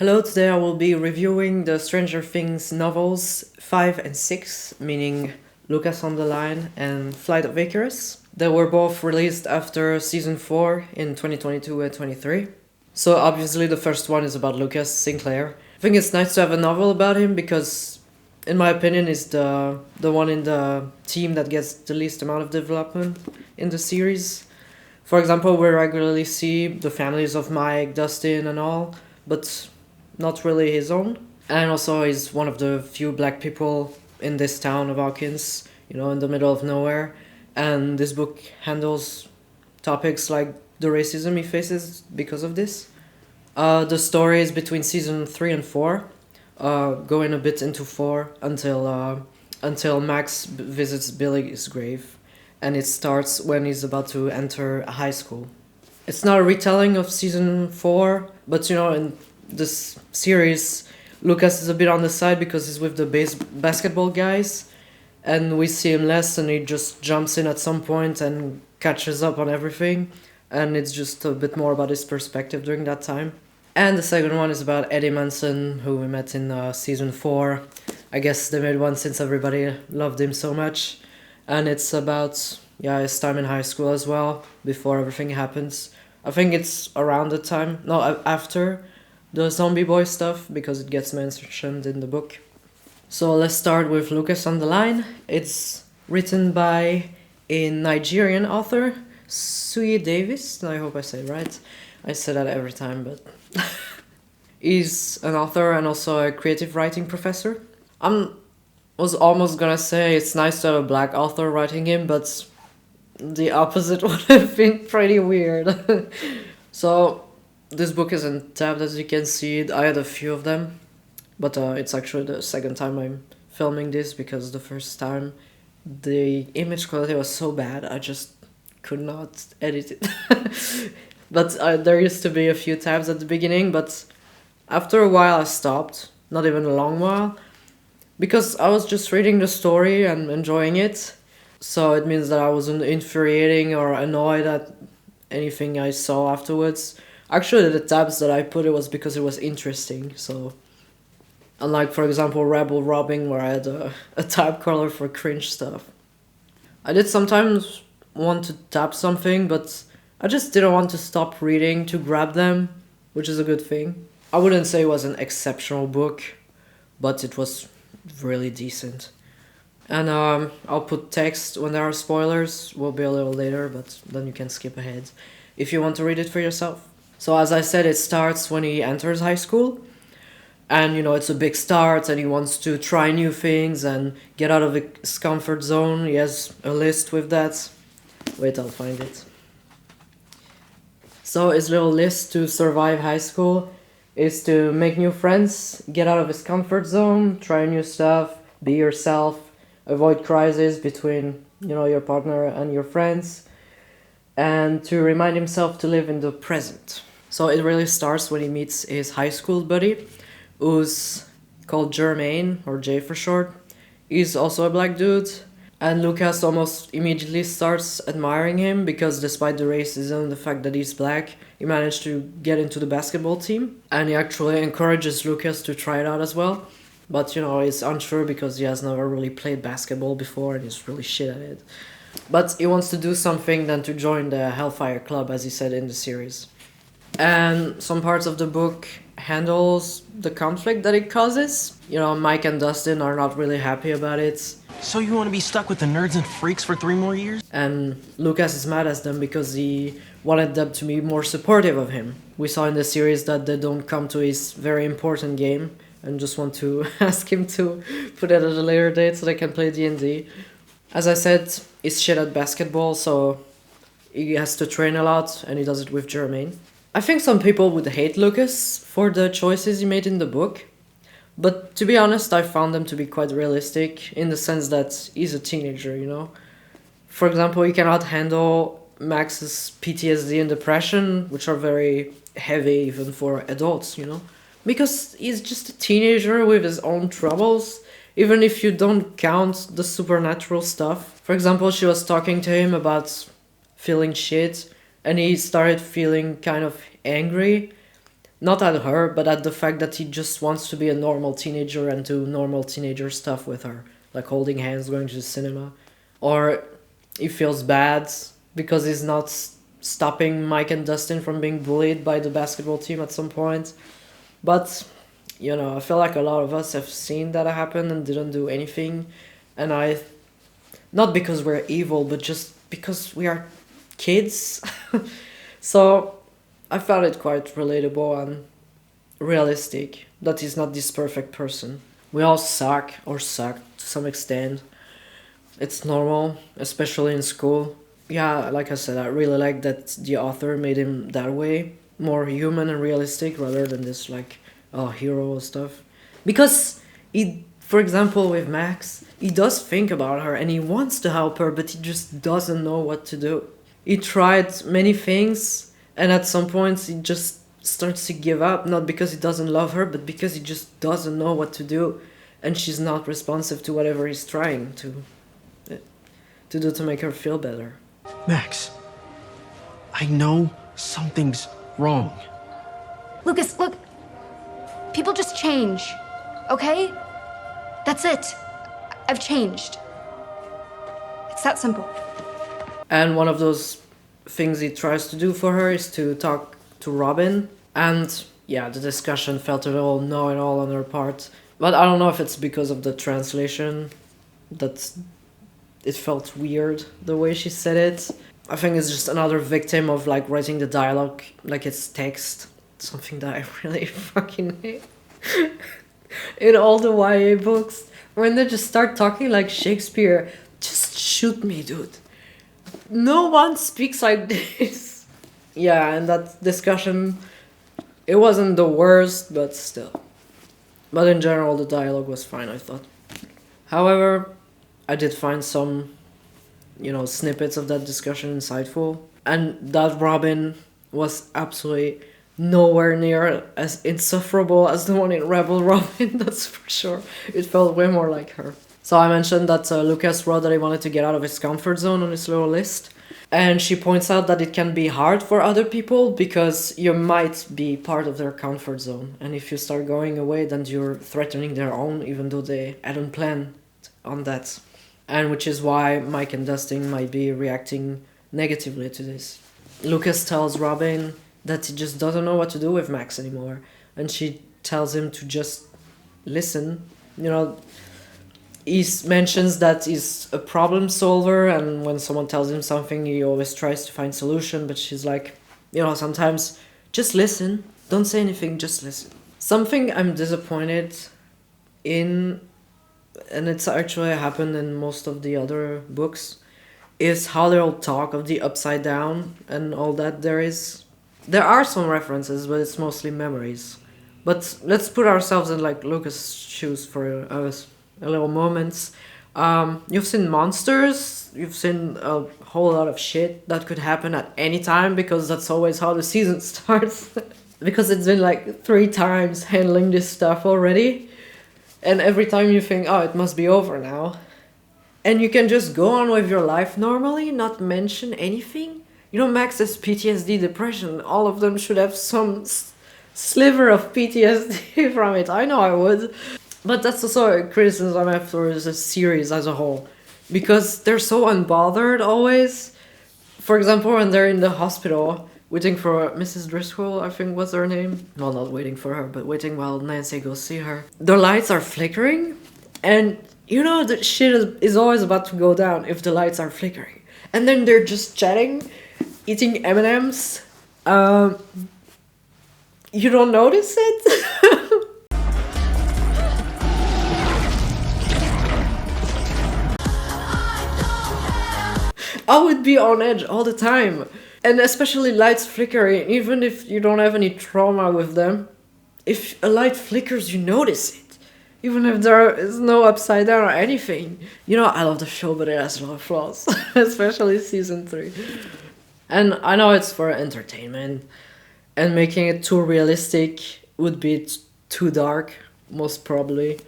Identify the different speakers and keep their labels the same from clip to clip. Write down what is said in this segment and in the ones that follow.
Speaker 1: Hello, today I will be reviewing the Stranger Things novels 5 and 6, meaning Lucas on the Line and Flight of Icarus. They were both released after season 4 in 2022 and 23. So obviously the first one is about Lucas Sinclair. I think it's nice to have a novel about him because, in my opinion, is the one in the team that gets the least amount of development in the series. For example, we regularly see the families of Mike, Dustin and all, but not really his own. And also he's one of the few black people in this town of Hawkins, in the middle of nowhere. And this book handles topics like the racism he faces because of this. The story is between season 3 and 4, going a bit into 4 until Max visits Billy's grave. And it starts when he's about to enter high school. It's not a retelling of season 4, but in this series, Lucas is a bit on the side because he's with the basketball guys, and we see him less, and he just jumps in at some point and catches up on everything, and it's just a bit more about his perspective during that time. And the second one is about Eddie Munson, who we met in season 4. I guess they made one since everybody loved him so much, and it's about his time in high school as well, before everything happens. I think it's around the time, after the zombie boy stuff, because it gets mentioned in the book. So let's start with Lucas on the Line. It's written by a Nigerian author, Suyi Davies. I hope I say it right. I say that every time, but he's an author and also a creative writing professor. Was almost gonna say it's nice to have a black author writing him, but the opposite would have been pretty weird. So this book isn't tabbed, as you can see. I had a few of them, but it's actually the second time I'm filming this because the first time the image quality was so bad I just could not edit it. But there used to be a few tabs at the beginning, but after a while I stopped, not even a long while, because I was just reading the story and enjoying it. So it means that I wasn't infuriating or annoyed at anything I saw afterwards. Actually, the tabs that I put, it was because it was interesting. So, unlike, for example, Rebel Robbing, where I had a tab color for cringe stuff. I did sometimes want to tab something, but I just didn't want to stop reading to grab them, which is a good thing. I wouldn't say it was an exceptional book, but it was really decent. And I'll put text when there are spoilers. Will be a little later, but then you can skip ahead if you want to read it for yourself. So as I said, it starts when he enters high school. And, it's a big start, and he wants to try new things and get out of his comfort zone. He has a list with that. Wait, I'll find it. So his little list to survive high school is to make new friends, get out of his comfort zone, try new stuff, be yourself, avoid crises between, your partner and your friends, and to remind himself to live in the present. So it really starts when he meets his high school buddy, who's called Jermaine, or Jay for short. He's also a black dude, and Lucas almost immediately starts admiring him because despite the racism, the fact that he's black, he managed to get into the basketball team, and he actually encourages Lucas to try it out as well. But, he's unsure because he has never really played basketball before and he's really shit at it. But he wants to do something than to join the Hellfire Club, as he said in the series. And some parts of the book handles the conflict that it causes. Mike and Dustin are not really happy about it.
Speaker 2: So you want to be stuck with the nerds and freaks for 3 more years?
Speaker 1: And Lucas is mad at them because he wanted them to be more supportive of him. We saw in the series that they don't come to his very important game and just want to ask him to put it at a later date so they can play D&D. As I said, he's shit at basketball, so he has to train a lot, and he does it with Jermaine. I think some people would hate Lucas for the choices he made in the book, but to be honest, I found them to be quite realistic in the sense that he's a teenager, For example, he cannot handle Max's PTSD and depression, which are very heavy even for adults, because he's just a teenager with his own troubles, even if you don't count the supernatural stuff. For example, she was talking to him about feeling shit, and he started feeling kind of angry, Not at her, but at the fact that he just wants to be a normal teenager and do normal teenager stuff with her, like holding hands, going to the cinema. Or he feels bad because he's not stopping Mike and Dustin from being bullied by the basketball team at some point. But, you know, I feel like a lot of us have seen that happen and didn't do anything. And not because we're evil, but just because we are kids. So I found it quite relatable and realistic that he's not this perfect person. We all suck or suck to some extent. It's normal, especially in school. Yeah, like I said, I really like that the author made him that way, more human and realistic rather than this like hero stuff. Because he, for example, with Max, he does think about her and he wants to help her, but he just doesn't know what to do. He tried many things, and at some points he just starts to give up, not because he doesn't love her, but because he just doesn't know what to do, and she's not responsive to whatever he's trying to do to make her feel better.
Speaker 2: Max, I know something's wrong.
Speaker 3: Lucas, look. People just change, okay? That's it. I've changed. It's that simple.
Speaker 1: And one of those things he tries to do for her is to talk to Robin. And yeah, the discussion felt a little know-it-all on her part. But I don't know if it's because of the translation that it felt weird the way she said it. I think it's just another victim of like writing the dialogue like it's text. Something that I really fucking hate. In all the YA books, when they just start talking like Shakespeare, just shoot me, dude. No one speaks like this. Yeah, and that discussion, it wasn't the worst, but still. But in general, the dialogue was fine, I thought. However, I did find some, snippets of that discussion insightful. And that Robin was absolutely nowhere near as insufferable as the one in Rebel Robin, that's for sure. It felt way more like her. So I mentioned that Lucas wrote that he wanted to get out of his comfort zone on his little list. And she points out that it can be hard for other people because you might be part of their comfort zone. And if you start going away, then you're threatening their own, even though they hadn't planned on that. And which is why Mike and Dustin might be reacting negatively to this. Lucas tells Robin that he just doesn't know what to do with Max anymore. And she tells him to just listen. He mentions that he's a problem solver, and when someone tells him something, he always tries to find solution, but she's like, sometimes just listen. Don't say anything, just listen. Something I'm disappointed in, and it's actually happened in most of the other books, is how they'll talk of the upside down and all that there is. There are some references, but it's mostly memories. But let's put ourselves in like Lucas' shoes for a little moments. You've seen monsters, you've seen a whole lot of shit that could happen at any time, because that's always how the season starts. Because it's been like 3 times handling this stuff already. And every time you think, oh, it must be over now. And you can just go on with your life normally, not mention anything. Max has PTSD, depression. All of them should have some sliver of PTSD from it. I know I would. But that's also a criticism I have towards the series as a whole. Because they're so unbothered always. For example, when they're in the hospital, waiting for Mrs. Driscoll, I think was her name. Well, not waiting for her, but waiting while Nancy goes see her. The lights are flickering. And, the shit is always about to go down if the lights are flickering. And then they're just chatting, eating M&Ms. You don't notice it? I would be on edge all the time. And especially lights flickering, even if you don't have any trauma with them. If a light flickers, you notice it. Even if there is no upside down or anything. I love the show, but it has a lot of flaws. Especially season 3. And I know it's for entertainment. And making it too realistic would be too dark, most probably.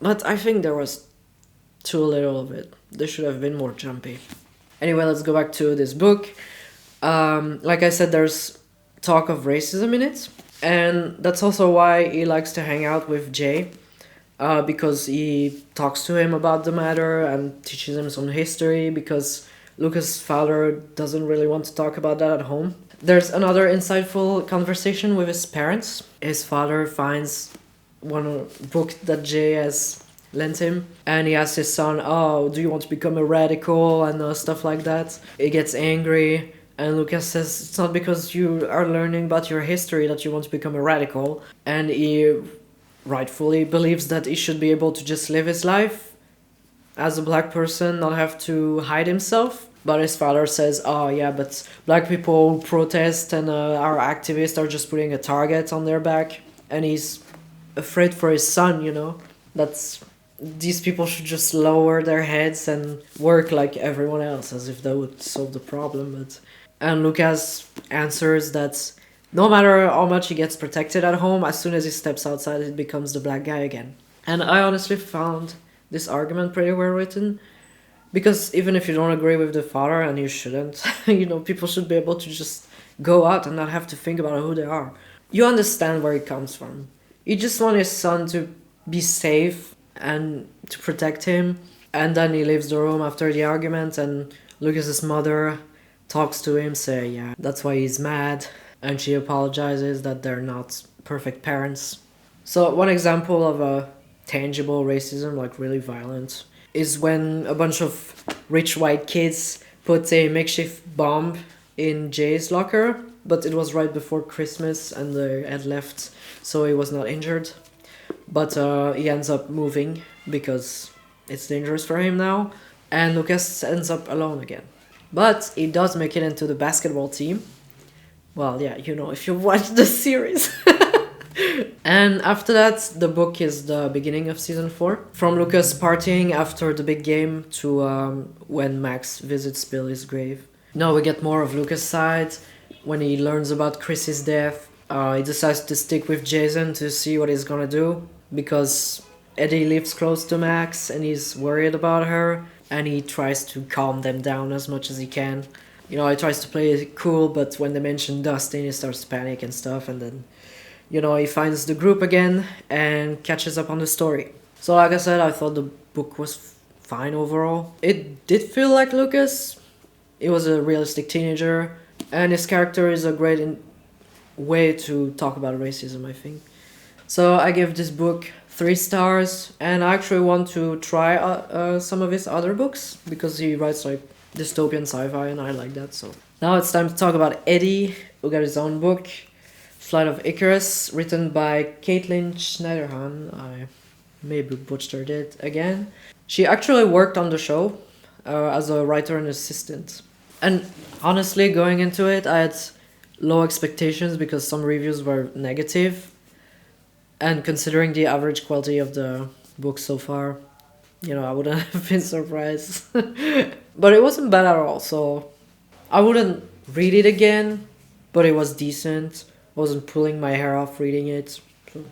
Speaker 1: But I think there was too little of it. They should have been more jumpy. Anyway, let's go back to this book. Like I said, there's talk of racism in it. And that's also why he likes to hang out with Jay, because he talks to him about the matter and teaches him some history, because Lucas' father doesn't really want to talk about that at home. There's another insightful conversation with his parents. His father finds one book that Jay has lent him, and he asks his son, "Oh, do you want to become a radical?" and stuff like that. He gets angry, and Lucas says, "It's not because you are learning about your history that you want to become a radical." And he rightfully believes that he should be able to just live his life as a black person, not have to hide himself. But his father says, "Oh yeah, but black people who protest and are activists are just putting a target on their back." And he's afraid for his son, you know, that's these people should just lower their heads and work like everyone else, as if that would solve the problem. And Lucas answers that no matter how much he gets protected at home, as soon as he steps outside, he becomes the black guy again. And I honestly found this argument pretty well written, because even if you don't agree with the father, and you shouldn't, you know, people should be able to just go out and not have to think about who they are. You understand where he comes from. He just wants his son to be safe and to protect him. And then he leaves the room after the argument, and Lucas's mother talks to him, say, yeah, that's why he's mad. And she apologizes that they're not perfect parents. So one example of a tangible racism, like really violent, is when a bunch of rich white kids put a makeshift bomb in Jay's locker, but it was right before Christmas and they had left, so he was not injured. But he ends up moving because it's dangerous for him now, and Lucas ends up alone again. But he does make it into the basketball team. Well, yeah, you know, if you watch the series. And after that, the book is the beginning of season 4. From Lucas partying after the big game to when Max visits Billy's grave. Now we get more of Lucas' side. When he learns about Chris's death, he decides to stick with Jason to see what he's gonna do, because Eddie lives close to Max and he's worried about her, and he tries to calm them down as much as he can. You know, he tries to play it cool, but when they mention Dustin, he starts to panic and stuff, and then, you know, he finds the group again and catches up on the story. So like I said, I thought the book was fine overall. It did feel like Lucas. He was a realistic teenager, and his character is a great way to talk about racism, I think. So I give this book 3 stars, and I actually want to try some of his other books, because he writes like dystopian sci-fi and I like that. So now it's time to talk about Eddie, who got his own book, Flight of Icarus, written by Caitlin Schneiderhan. I maybe butchered it again. She actually worked on the show as a writer and assistant. And honestly, going into it, I had low expectations because some reviews were negative. And considering the average quality of the book so far, you know, I wouldn't have been surprised. But it wasn't bad at all, so I wouldn't read it again, but it was decent. I wasn't pulling my hair off reading it. So.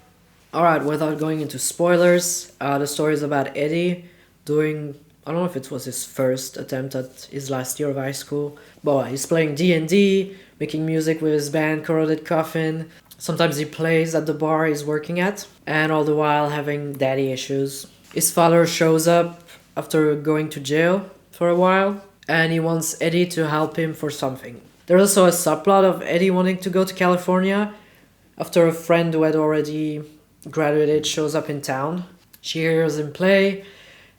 Speaker 1: Alright, without going into spoilers, the story is about Eddie doing, I don't know if it was his first attempt at his last year of high school, but he's playing D&D, making music with his band Corroded Coffin. Sometimes he plays at the bar he's working at, and all the while having daddy issues. His father shows up after going to jail for a while, and he wants Eddie to help him for something. There's also a subplot of Eddie wanting to go to California after a friend who had already graduated shows up in town. She hears him play,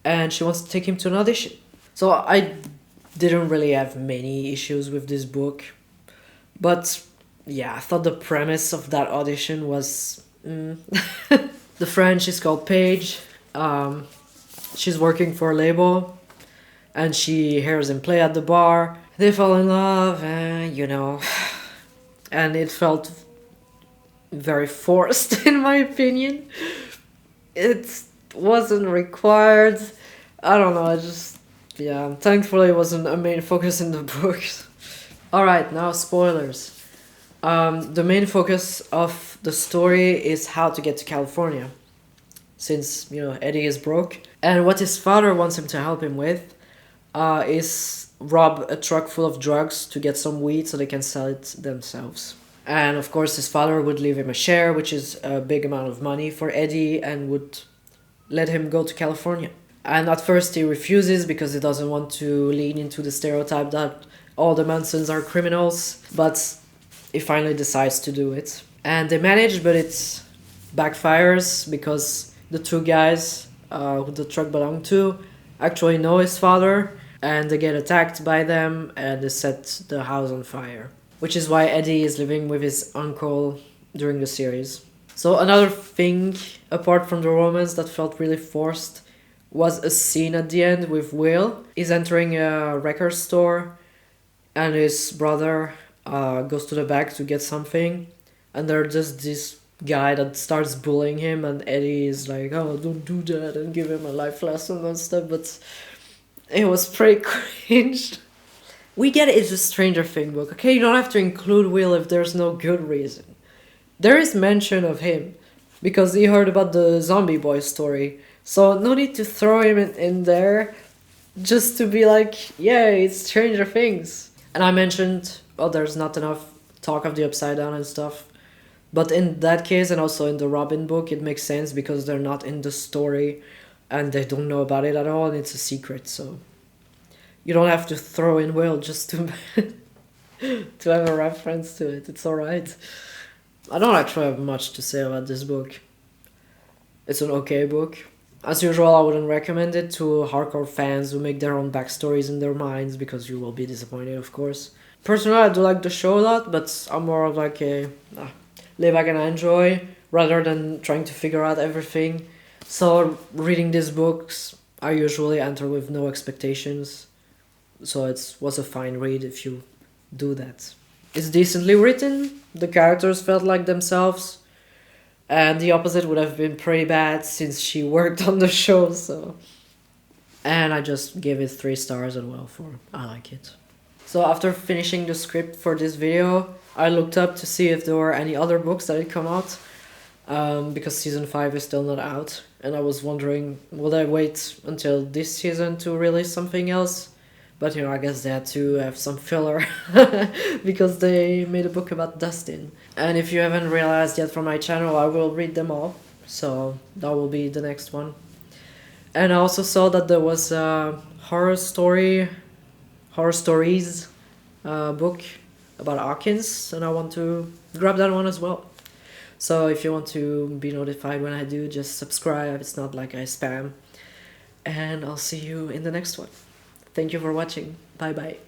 Speaker 1: and she wants to take him to an audition. So I didn't really have many issues with this book, but yeah, I thought the premise of that audition was... The friend, she's called Paige. She's working for a label, and she hears him play at the bar. They fall in love, and you know, and it felt very forced in my opinion. It wasn't required. I don't know, yeah, thankfully it wasn't a main focus in the book. Alright, now spoilers. The main focus of the story is how to get to California, since, you know, Eddie is broke. And what his father wants him to help him with is rob a truck full of drugs to get some weed so they can sell it themselves. And of course his father would leave him a share, which is a big amount of money for Eddie, and would let him go to California. And at first he refuses because he doesn't want to lean into the stereotype that all the Munsons are criminals, but he finally decides to do it. And they manage, but it backfires because the two guys who the truck belonged to actually know his father, and they get attacked by them and they set the house on fire. Which is why Eddie is living with his uncle during the series. So another thing, apart from the romance that felt really forced, was a scene at the end with Will. He's entering a record store and his brother goes to the back to get something, and there's just this guy that starts bullying him, and Eddie is like, oh, don't do that, and give him a life lesson and stuff, but it was pretty cringe. We get it, it's a Stranger Things book, okay? You don't have to include Will if there's no good reason. There is mention of him, because he heard about the zombie boy story, so no need to throw him in there just to be like, yeah, it's Stranger Things. And I mentioned, oh, there's not enough talk of the Upside Down and stuff, but in that case, and also in the Robin book, it makes sense because they're not in the story, and they don't know about it at all, and it's a secret, so... You don't have to throw in Will just to to have a reference to it. It's alright. I don't actually have much to say about this book. It's an okay book. As usual, I wouldn't recommend it to hardcore fans who make their own backstories in their minds, because you will be disappointed, of course. Personally, I do like the show a lot, but I'm more of like a lay back and enjoy, rather than trying to figure out everything. So reading these books, I usually enter with no expectations. So it was a fine read if you do that. It's decently written, the characters felt like themselves, and the opposite would have been pretty bad since she worked on the show, so... And I just gave it 3 stars as well for I like it. So after finishing the script for this video, I looked up to see if there were any other books that had come out, because season 5 is still not out, and I was wondering, would I wait until this season to release something else? But, you know, I guess they had to have some filler because they made a book about Dustin. And if you haven't realized yet from my channel, I will read them all. So that will be the next one. And I also saw that there was a horror stories book about Hawkins, and I want to grab that one as well. So if you want to be notified when I do, just subscribe. It's not like I spam. And I'll see you in the next one. Thank you for watching. Bye bye.